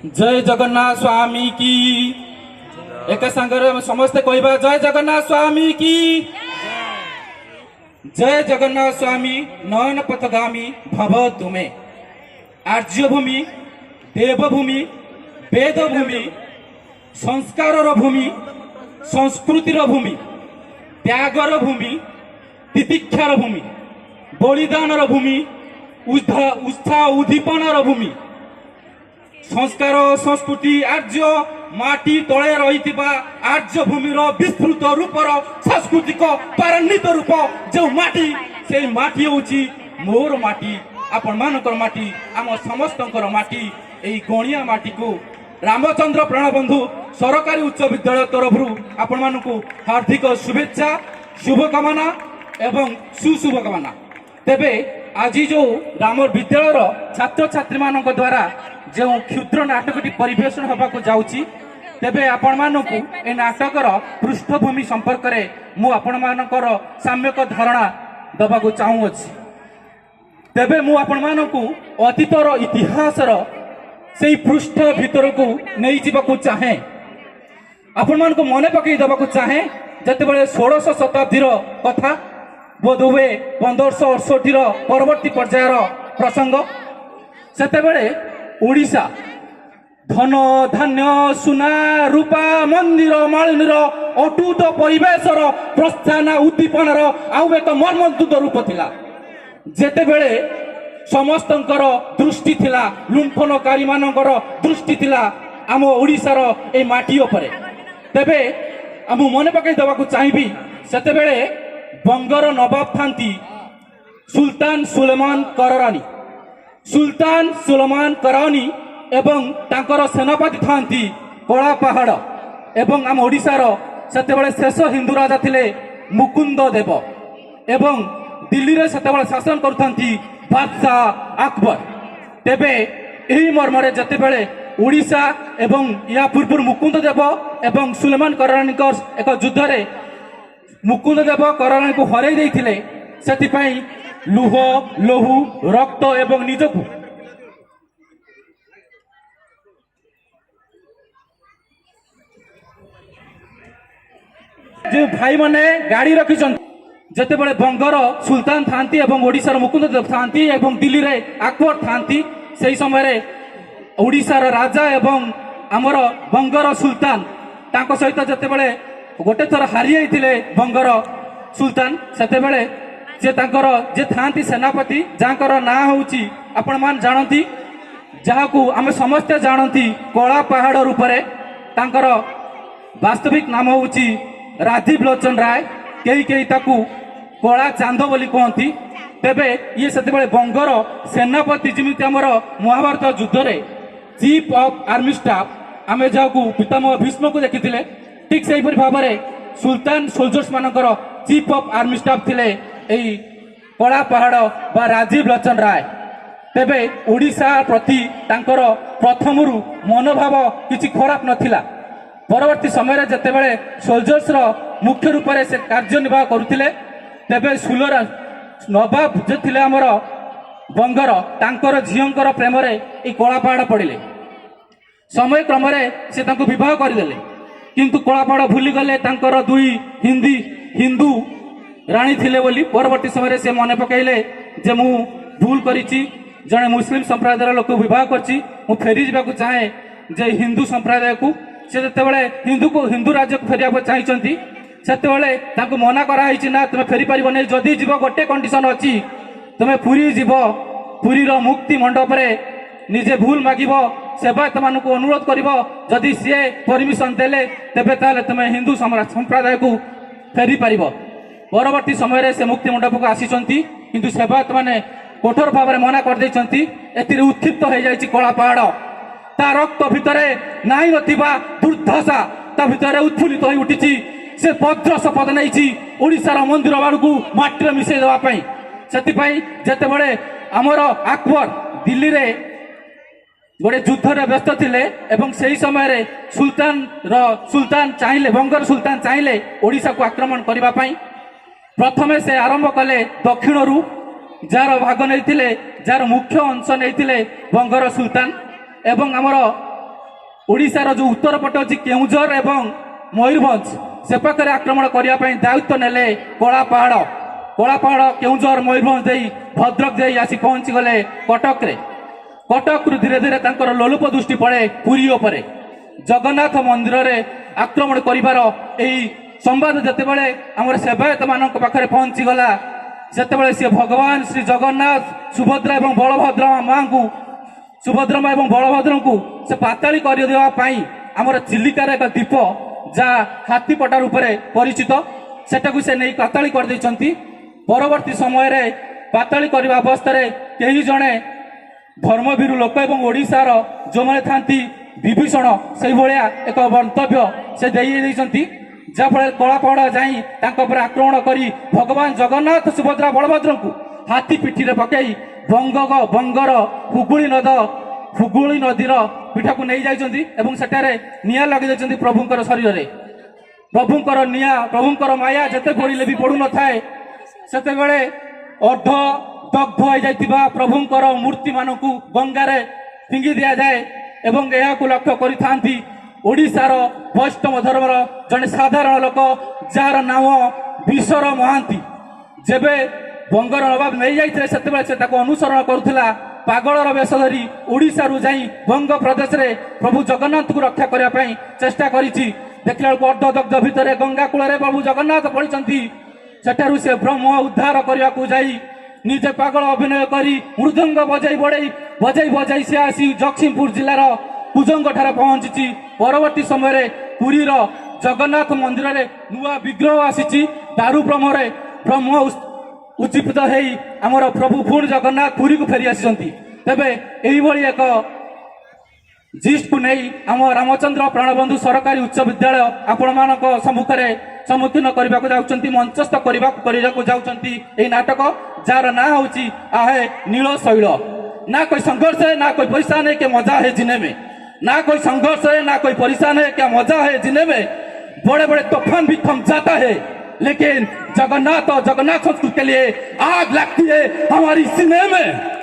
जय जगन्नाथ स्वामी की एक संगे समस्ते कहबा जय जगन्नाथ स्वामी की जय जगन्नाथ स्वामी नयन पथगामी भव तुमे आर्यभूमि देवभूमि वेदभूमि संस्कार भूमि संस्कृतिर भूमि त्यागर भूमि तितिक्षार भूमि बलिदान भूमि उत्साह उद्दीपनार भूमि संस्कार संस्कृति आर्य माटी तले रही आर्य भूमिर विस्तृत रूपर सांस्कृतिक त्वरान्वित रूप जो माटी से माटी हूँ मोर माटी आपण मानकर माटी आम समस्तंकर माटी यही गणिया माटी को रामचंद्र प्राणबंधु सरकारी उच्च विद्यालय तरफ आपण मानकु हार्दिक शुभेच्छा शुभकामना एवं सुशुभकामना। तेबे आज जो राम विद्यालय छात्र छात्री मान द्वारा जो क्षुद्र नाटकटी परिवेषण होगा जाऊँगी तेबे आपण मानकु ए नाटकर पृष्ठभूमि संपर्क में मु आपण मानकर साम्यक धारणा दबाकू चाहूँगी। तेबे मु आपण मानकु अतीतर इतिहासर से पृष्ठ भीतर को नहीं जीवाकू चाहे आपण मान को मन पकई दबाकू चाहे जिते 16 शताब्दीर कथा बोधहुए 1568 परवर्ती पर्यायर प्रसंग सेतेबेले ओडिशा धन धान्य सुना रूपा मंदिर मालिनीर अटूट परिवेशर प्रस्थान उद्दीपनार आउ एक मर्मन्तुद रूप थिला जेतेबेले समस्तंकर दृष्टि थिला लुंठनकारी मानकर दृष्टि थिला आम ओडिशार ए माटी उपरे। तेबे आम मन पकई देवाकू चाहिबी सेतेबेले बंगर नवाब थांती सुल्तान सुलेमान कररानी एवं तांकर सेनापति थांती कला पहाड़ एवं आम ओडिशार सेतेबेले शेष हिंदू राजा थिले मुकुंद देव एवं दिल्ली रे सेतेबेले शासन करथांती बादशाह अकबर। तेबे यही मर्मरे जतेबेले ओडिशा एवं या पूर्व मुकुंद देव एवं सुलेमान कररानी एक युद्ध रे मुकुंद देव कररानी को हरई देइथिले सेतिपई लुह लोहु रक्त एवं निजकु जो भाई माने गाड़ी रखिछन जेतेबेले बंगर सुल्तान थांती एवं ओडिशार मुकुंद देव थांती एवं दिल्ली रे अकबर थांती सेही समय रे ओडिशार राजा एवं आमर बंगर सुल्तान तांको सहित जेतेबेले गोटे थर हारि आइथिले बंगर सुल्तान सेतेबेले जे तांकर जे थांती सेनापति जाकर ना होउची आपण मान जानती जाहाकू आमे समस्त जानती कला पहाड़ रूपरे तांकर वास्तविक नाम होउची राजीव लोचन राय कई कई ताकू कला चांद बोली कहती। तेबे ये सेतेबेले बंगर सेनापति जिमिति आमर महाभारत युद्ध रे चीफ ऑफ आर्मी स्टाफ आमे जाहाकू पितामह भीष्म को देखिथिले ठीक सेही परि भाबरे सुल्तान सोल्जर्स मानकर चीफ ऑफ आर्मी स्टाफ थिले एई कला पहाड़ बा राजीव लोचन राय। तेबे ओडिशा प्रति तांकर प्रथमरु मनोभाव किछि खराब नथिला परवर्ती समय जेतेबेले सोल्जर्स रो मुख्य रूप से कार्यनिर्वाह करुथिले तेबे सुलर नवाब जे थिले हमर बंगर तांकर झियंकर प्रेम रे ए कला पहाड़ पड़िले समय क्रम रे से तांको विवाह करदेले किंतु कला पहाड़ भूली गले तांकर दुई हिंदू राणी थिले बोली परवर्ती समय से मन पकईले जे मु भूल करिछि जने मुस्लिम संप्रदायर लोक विवाह करछि मु फेरी जाबाकू चाहे जे हिंदू संप्रदाय को से जेतेबेले हिंदू राज्य को फेरिया चाहिए सेतेबेले तांको मना कराई ना तुम फेरी पार नहीं जदि जीव गोटे कंडीशन अच्छी तुम्हें पुरी जीव पुरीर मुक्ति मंडप रे निजे भूल मागिब सेवायत मान को अनुरोध कर जदि सी परमिशन देले तेबे ताले तुम्हें हिंदू संप्रदाय को फेरी पार। परवर्ती समय से मुक्ति मंडप को आसीचंती किंतु सेवायत माने कठोर भाव में मना कर देइचंती एतिरे उत्क्षिप्त हो जाइछि कला पहाड़ ता रक्त भितरे नाही नथिबा दुर्दशा ता भितरे उत्फुल्लित होई उठिछि से भद्र शपथ नहीं ओडिशार मंदिर बाड़ू माटी मिसई देवाई से जितेबले आमर अकबर दिल्ली रे गोटे युद्ध रे व्यस्त थिले एवं सही समय सुल्तान चाहिए बंगर सुल्तान चाहिए ओडिशा को आक्रमण करने प्रथमे से आरंभ कले दक्षिण रु जार भाग नहीं जार मुख्य अंश नहीं बंगर सुल्तान एवं आमर ओडिशार जो उत्तर पट अच्छी केउझर एवं मयूरभंज से पाखे आक्रमण करने दायित्व नेले कलापाड़ केउझर मयूरभंज भद्रक दे आसी पहुंची गले कटक रे कटक रु धीरे धीरे तांकर लोलुप दृष्टि पड़े पुरी उपरे जगन्नाथ मंदिर रे आक्रमण करिवार एही संवाद जेतेबेले हमर सेवायत मानक पाखरे पहुंची गला सेतेबेले से भगवान श्री जगन्नाथ सुभद्रा एवं बलभद्र मां को सुभद्रा मां एवं बलभद्र को से पाताली कर देवा पाई हमर चिलिकार एक दीप जा हाथी पटा रूप में परिचित सेटाकू से नहीं पाताली कर देइचंती परवर्ती समय रे पाताली करबा अवस्था रे केही जणे धर्मवीर लोक एवं ओडिशार जो माने थांती विभीषण से भाया एक मंतव्य से देइचंती जहाँफल कलापाड़ जाई आक्रमण करी भगवान जगन्नाथ सुभद्रा बलभद्र को हाथी पिठी रे पकई बंगर हुगुली नदीर पीठा को नहीं जाइछंती एवं सेठारे निया लगे देइछंती प्रभुंकर शरीर रे प्रभुंकर निया प्रभुंकर माया जते घोड़ीले भी पड़ू न थाए सेते बेले अर्ध दग्ध हो जाइतिबा प्रभुंकर मूर्ति मानकू गंगारे फिंगी दिया जाए एवं यह लक्ष्य करि थांती ओडिशार वैष्णव धर्मर जने साधारण लोक जार नाम विश्वर महांती जेबे बंगर नवाब नहीं जाइथिले सेतेबेले से ताको अनुसरण करुथिला पागलर वेश धरी ओडिशा रु जाई बंग प्रदेश रे प्रभु जगन्नाथ को रक्षा करने पाई चेष्टा करिछि देखला अर्धदग्ध भितर गंगा कूल रे प्रभु जगन्नाथ पड़िछंती सेठारु से ब्रह्म उद्धार करने को जाई निजे पागल अभिनय करी मृदंग बजाई से आसी जगतसिंहपुर जिलार कुजंग ठारे पहुंची परवर्ती समय पुरी जगन्नाथ मंदिर रे नुआ विग्रह आसी दारु ब्रह्म उज्जीवित हेई आमर प्रभु पुणी जगन्नाथ पुरी को फेरी आसी तेबे एही भली एक जिस्ट को नहीं आम रामचंद्र प्राणबंधु सरकारी उच्च विद्यालय आपण मानक सम्मुखीन करने को जाउछंती मंचस्थ करने को जाउछंती एही नाटक जार ना होची आहे नील शैल ना कोई संघर्ष है ना कोई परेशान है के मजा है जीने में ना कोई संघर्ष है ना कोई परेशान है क्या मजा है जीने में बड़े बड़े तूफान भी थम जाता है लेकिन जगन्नाथ और जगन्नाथ संस्कृति के लिए आग लगती है हमारी सीने में।